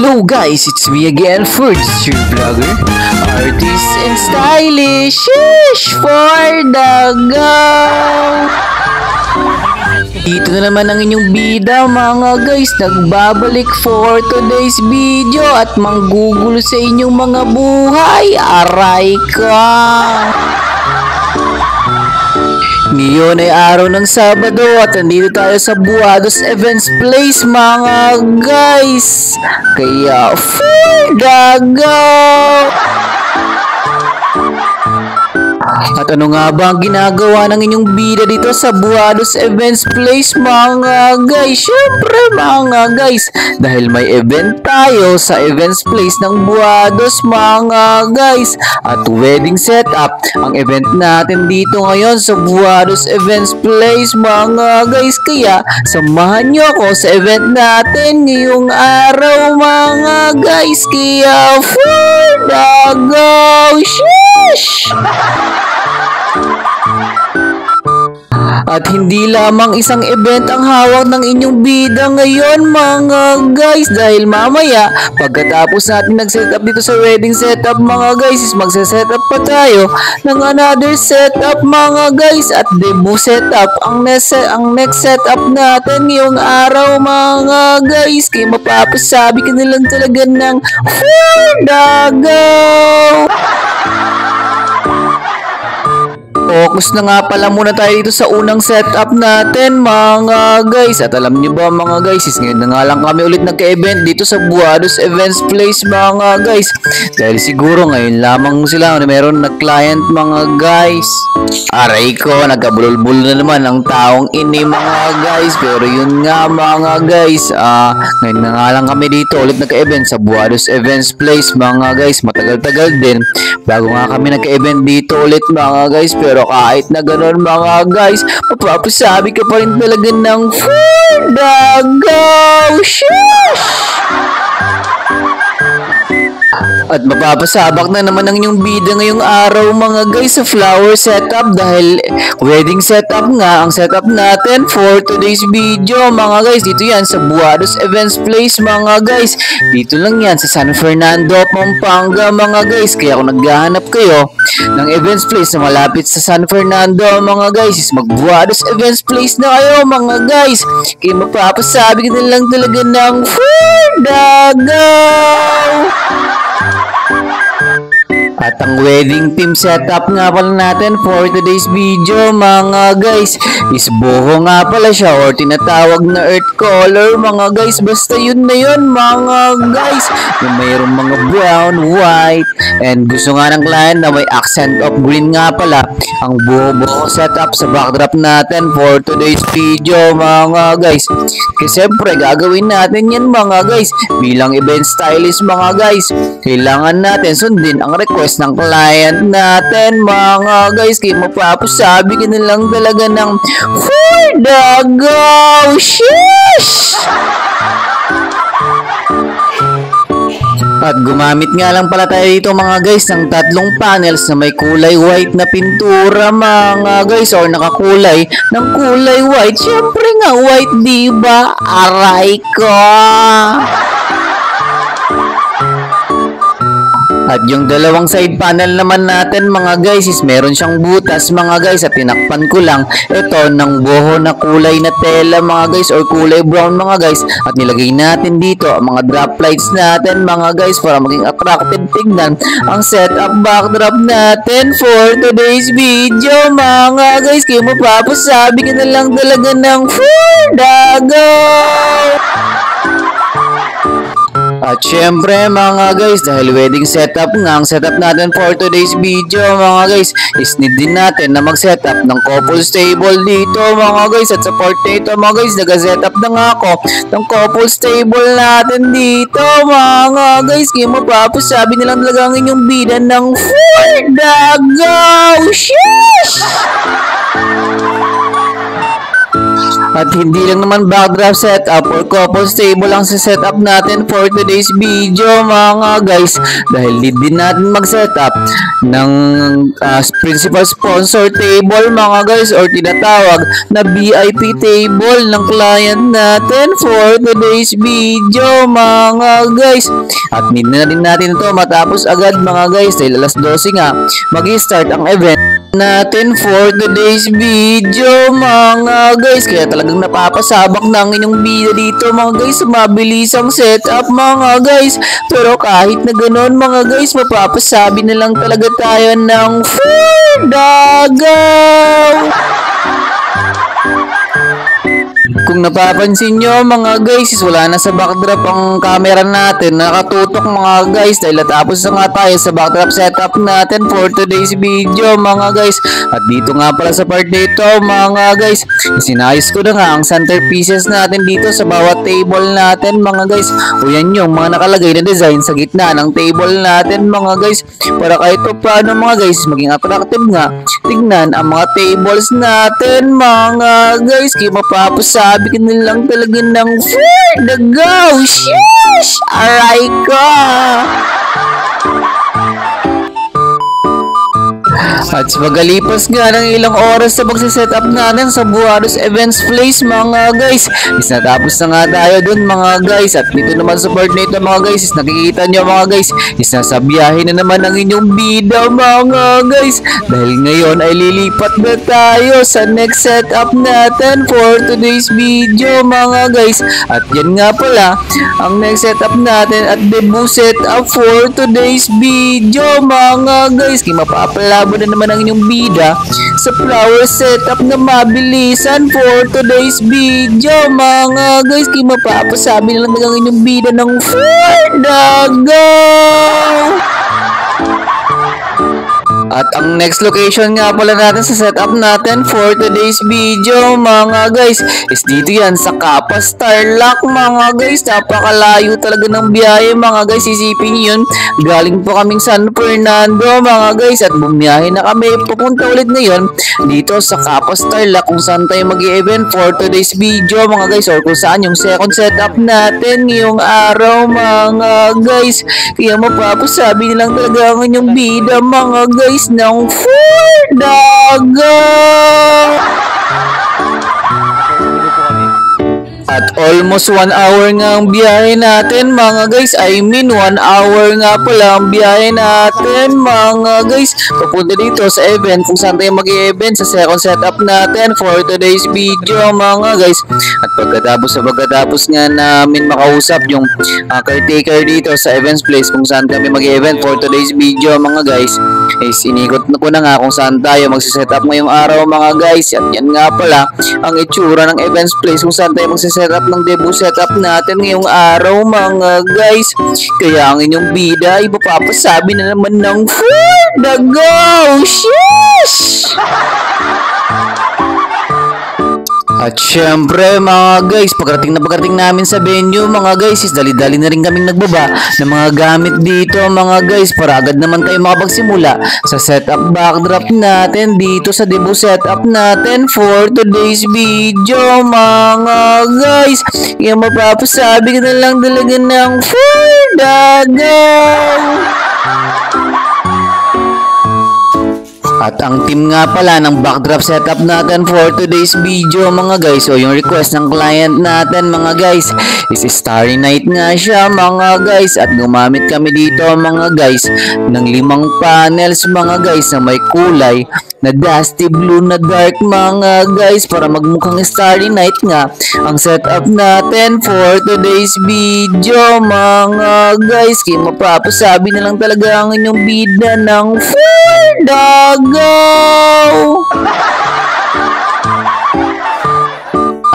Hello guys, it's me again, Ferds, your vlogger, artist and stylish. Sheesh, for the go! Dito na naman ang inyong bida mga guys, nagbabalik for today's video at manggugulo sa inyong mga buhay. Aray ka! Ngayon ay araw ng Sabado at nandito tayo sa Buados Events Place mga guys. Kaya for the go! At ano nga ba ang ginagawa ng inyong bida dito sa Buados Events Place mga guys? Syempre mga guys, dahil may event tayo sa Events Place ng Buados mga guys. At wedding setup ang event natin dito ngayon sa Buados Events Place mga guys. Kaya samahan nyo ako sa event natin ngayong araw mga guys. Kaya for the go! Sheesh! At hindi lamang isang event ang hawak ng inyong bida ngayon mga guys, dahil mamaya pagkatapos natin nag-setup dito sa wedding setup mga guys is magse-setup pa tayo ng another setup mga guys, at debut setup ang next setup natin ngayong araw mga guys. Kaya mapapasabi ka nilang talaga ng for the go! Focus na nga pala muna tayo dito sa unang setup natin mga guys. At alam nyo ba mga guys, is ngayon na nga lang kami ulit nagka-event dito sa Buados Events Place mga guys. Dahil siguro ngayon lamang sila meron na client mga guys. Aray ko, nagkabulol-bulol na naman ang taong ini mga guys. Pero yun nga mga guys, ngayon na nga lang kami dito ulit nagka-event sa Buados Events Place mga guys. Matagal-tagal din bago nga kami nagka-event dito ulit mga guys. Pero kahit na ganoon mga guys, mapapasabi ka pa rin talaga ng for the go! Sheesh! At mapapasabak na naman ang inyong bida ngayong araw mga guys sa flower setup, dahil wedding setup nga ang setup natin for today's video mga guys. Dito yan sa Buados Events Place mga guys. Dito lang yan sa San Fernando, Pampanga mga guys. Kaya kung naghahanap kayo ng events place na malapit sa San Fernando mga guys, is mag-Buados Events Place na kayo mga guys. Kaya mapapasabi ka na lang talaga ng for the go! At ang wedding team setup nga pala natin for today's video mga guys is boho nga pala siya, or tinatawag na earth color mga guys. Basta yun na yun mga guys, yung mayroong mga brown, white, and gusto nga ng client na may accent of green nga pala ang buho setup sa backdrop natin for today's video mga guys. Kasi siyempre gagawin natin yan mga guys bilang event stylist mga guys. Kailangan natin sundin ang request ng client natin mga guys. Kaya mapapasabi ka na lang talaga ng for the go! Sheesh! At gumamit nga lang pala tayo dito mga guys ng tatlong panels na may kulay white na pintura mga guys, or nakakulay ng kulay white. Syempre nga white diba? Aray ko! At yung dalawang side panel naman natin mga guys is meron siyang butas mga guys, at tinakpan ko lang ito ng boho na kulay na tela mga guys, or kulay brown mga guys. At nilagay natin dito ang mga drop lights natin mga guys para maging attractive tignan ang setup backdrop natin for today's video mga guys. Kaya mapapasabi ka na lang talaga ng for the go! At syempre mga guys, dahil wedding setup nga ang setup natin for today's video mga guys, is need din natin na mag-setup ng couples table dito mga guys. At support nito mga guys, nag-setup na nga ako ng couples table natin dito mga guys. Kaya mapapasabi nilang talaga ang inyong bida ng for the go! Sheesh! At hindi lang naman backdrop setup or couples table lang sa setup natin for today's video mga guys. Dahil need din natin mag-setup ng principal sponsor table mga guys, or tinatawag na VIP table ng client natin for today's video mga guys. At need na rin natin ito matapos agad mga guys dahil alas 12 nga mag-start ang event natin for today's video mga guys. Kaya talagang napapasabak na ang inyong video dito mga guys, mabilisang setup mga guys. Pero kahit na ganoon mga guys, mapapasabi na lang talaga tayo ng dagaw. Kung napapansin nyo mga guys, wala na sa backdrop ang camera natin, nakatutok mga guys dahil natapos na nga tayo sa backdrop setup natin for today's video mga guys. At dito nga pala sa part dito mga guys, sinayos ko na nga ang centerpieces natin dito sa bawat table natin mga guys. O yan yung mga nakalagay na design sa gitna ng table natin mga guys, para kahit paano mga guys maging attractive nga tignan ang mga tables natin mga guys. Kaya mapapasabi ka na lang talaga ng for the go. Sheesh! Aray ko! At sa pagalipas nga ng ilang oras sa pagsisetup natin sa Buaros Events Place mga guys, is natapos na nga tayo dun mga guys. At dito naman sa part nito mga guys, is nakikita nyo mga guys, is nasa biyahe na naman ang inyong bida mga guys. Dahil ngayon ay lilipat na tayo sa next setup natin for today's video mga guys. At yan nga pala ang next setup natin at debut setup for today's video mga guys. Kaya mapapalabo na naman ang inyong bida sa flower setup na mabilisan for today's video mga guys. Kaya mapapasabi na lang ang inyong bida ng for dagaw. At ang next location nga pala natin sa setup natin for today's video mga guys is dito yan sa Kapas Tarlac mga guys. Napakalayo talaga ng biyahe mga guys. Isipin nyo yun, galing po kaming San Fernando mga guys at bumiyahe na kami pupunta ulit ngayon dito sa Kapas Tarlac kung saan tayo mag-i-event for today's video mga guys, or kung saan yung second setup natin ngayong araw mga guys. Kaya mapapasabi nilang talaga ang inyong bida mga guys ng for dagaw. At almost 1 hour nga ang biyahe natin mga guys. I mean 1 hour nga pala ang biyahe natin mga guys, papunta dito sa event kung saan tayo mag-event sa second setup natin for today's video mga guys. At pagkatapos nga namin makausap yung caretaker dito sa events place kung saan kami mag-event for today's video mga guys, is inikot na ko na nga kung saan tayo magsiset-up ngayong araw mga guys. At yan nga pala ang itsura ng events place kung saan tayo magsiset up ng debut setup natin ngayong araw mga guys. Kaya ang inyong bida ay mapapasabi na naman ng for dagaw. Sheesh! At syempre mga guys, pagdating namin sa venue mga guys, is dali-dali na rin kaming nagbaba ng mga gamit dito mga guys, para agad naman tayo makapagsimula sa setup backdrop natin dito sa debut setup natin for today's video mga guys. Kaya mapapasabi ka na lang talaga ng for dagaw. At ang team nga pala ng backdrop setup natin for today's video mga guys, o yung request ng client natin mga guys, is Starry Night nga siya mga guys. At gumamit kami dito mga guys ng 5 panels mga guys na may kulay na dusty blue na dark mga guys, para magmukhang Starry Night nga ang setup natin for today's video mga guys. Kaya mapapasabi na lang talaga ang inyong bida ng for dagaw.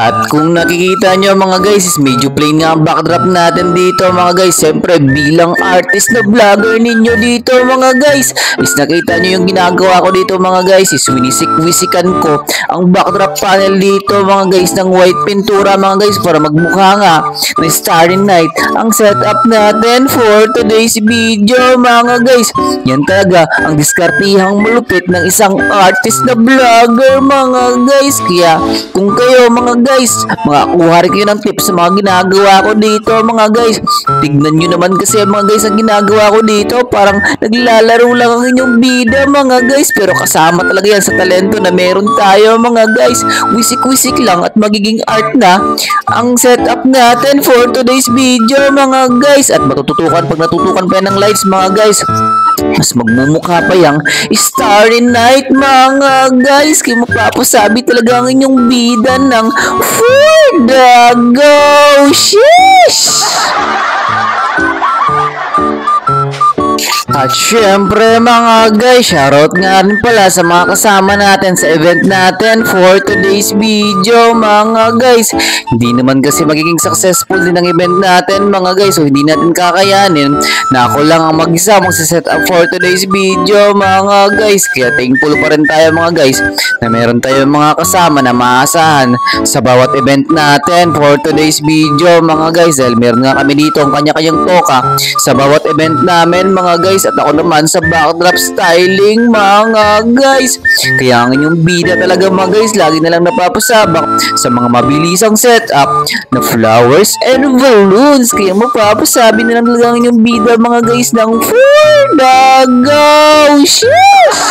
At kung nakikita nyo mga guys, is medyo plain nga ang backdrop natin dito mga guys. Siyempre bilang artist na vlogger ninyo dito mga guys, is nakita nyo yung ginagawa ko dito mga guys, is winisik-wisikan ko ang backdrop panel dito mga guys ng white pintura mga guys, para magmukha nga na Starry Night ang setup natin for today's video mga guys. Yan talaga ang diskartihang malupit ng isang artist na vlogger mga guys. Kaya kung kayo mga guys. Makakuha rin kayo ng tips sa mga ginagawa ko dito mga guys. Tignan nyo naman kasi mga guys ang ginagawa ko dito. Parang naglalaro lang ang inyong bida mga guys. Pero kasama talaga yan sa talento na meron tayo mga guys. Wisik-wisik lang at magiging art na ang setup natin for today's video mga guys. At matututukan pag natutukan pa yan ng lights mga guys. Mas magmumukha pa yung Starry Night mga guys. Kaya mapapasabi talaga ang inyong bida ng For the Go! Sheesh! At syempre mga guys, shoutout nga rin pala sa mga kasama natin sa event natin for today's video mga guys. Hindi naman kasi magiging successful din ang event natin mga guys, so hindi natin kakayanin na ako lang ang mag-isa magsiset up for today's video mga guys. Kaya thankful pa rin tayo mga guys na meron tayong mga kasama na maasahan sa bawat event natin for today's video mga guys. Dahil meron nga kami dito ang kanya-kanyang toka sa bawat event namin mga guys. At ako naman sa backdrop styling mga guys. Kaya ang inyong bida talaga mga guys, lagi na lang napapasabak sa mga mabilisang setup na flowers and balloons. Kaya mapapasabi na lang talaga ang inyong bida mga guys ng For the Go! Sheesh!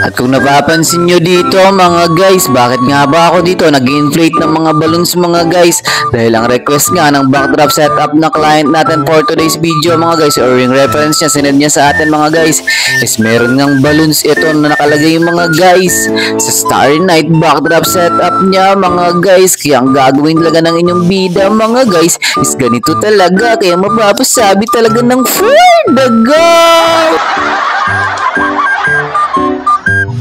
At kung napapansin nyo dito mga guys, bakit nga ba ako dito nag-inflate ng mga balloons mga guys? Dahil ang request nga ng backdrop setup na client natin for today's video mga guys, or yung reference niya, sinend niya sa atin mga guys, is meron ngang balloons ito na nakalagay mga guys sa Starry Night backdrop setup niya mga guys. Kaya ang gagawin talaga ng inyong bida mga guys is ganito talaga. Kaya mapapasabi talaga ng For the Go!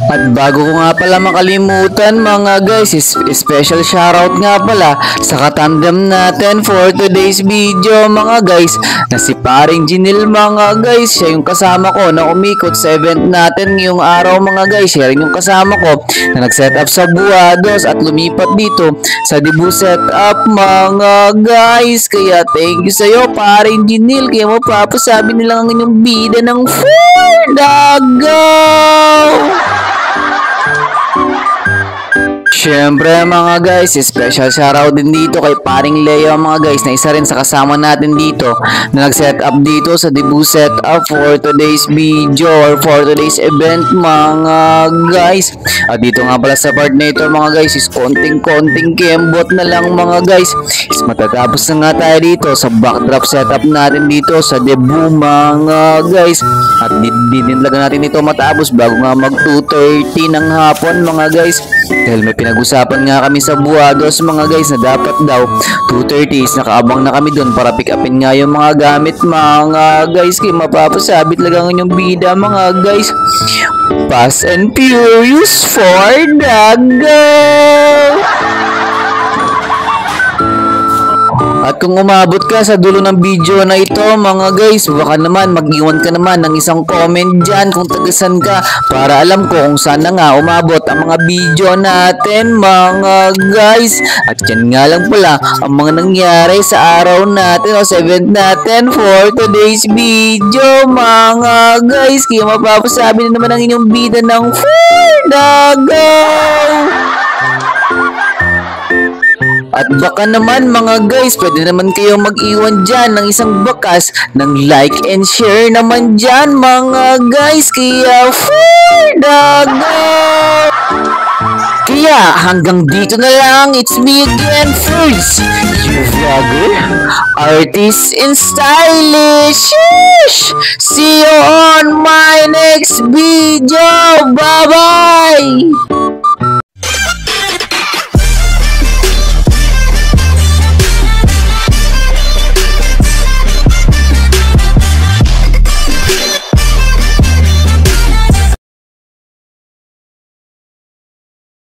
At bago ko nga pala makalimutan mga guys, special shoutout nga pala sa katandem natin for today's video mga guys, na si paring Jinil mga guys. Siya yung kasama ko na umikot sa event natin ngayong araw mga guys. Siya rin yung kasama ko na nag-set up sa Buados at lumipat dito sa Debu setup mga guys. Kaya thank you sa'yo paring Jinil. Kaya mapapasabi nilang ang inyong bida ng For the Go! Syempre mga guys, special shoutout din dito kay paring Leo mga guys, na isa rin sa kasama natin dito na nag-set up dito sa Debu setup for today's video or for today's event mga guys. At dito nga pala sa part na ito mga guys is konting-konting kembot na lang mga guys. Is matatapos na nga tayo dito sa backdrop setup natin dito sa Debu mga guys. At din talaga natin ito matapos bago nga mag 2:30 ng hapon mga guys. Dahil may pinag-usapan nga kami sa Buados mga guys na dapat daw 2:30 is nakaabang na kami doon para pick upin nga yung mga gamit mga guys. Kaya mapapasabi talaga ang inyong bida mga guys. Fast and Furious for the Go! At kung umabot ka sa dulo ng video na ito mga guys, baka naman mag-iwan ka naman ng isang comment dyan kung tagasan ka, para alam ko kung saan na nga umabot ang mga video natin mga guys. At yan nga lang pala ang mga nangyari sa araw natin o sa event natin for today's video mga guys. Kaya mapapasabi na naman ang inyong bida ng For the Go! At baka naman mga guys, pwede naman kayo mag-iwan dyan ng isang bakas ng like and share naman dyan mga guys. Kaya For the Go! Kaya hanggang dito na lang. It's me again, Ferds, your vlogger, artist in stylish. See you on my next video. Bye-bye!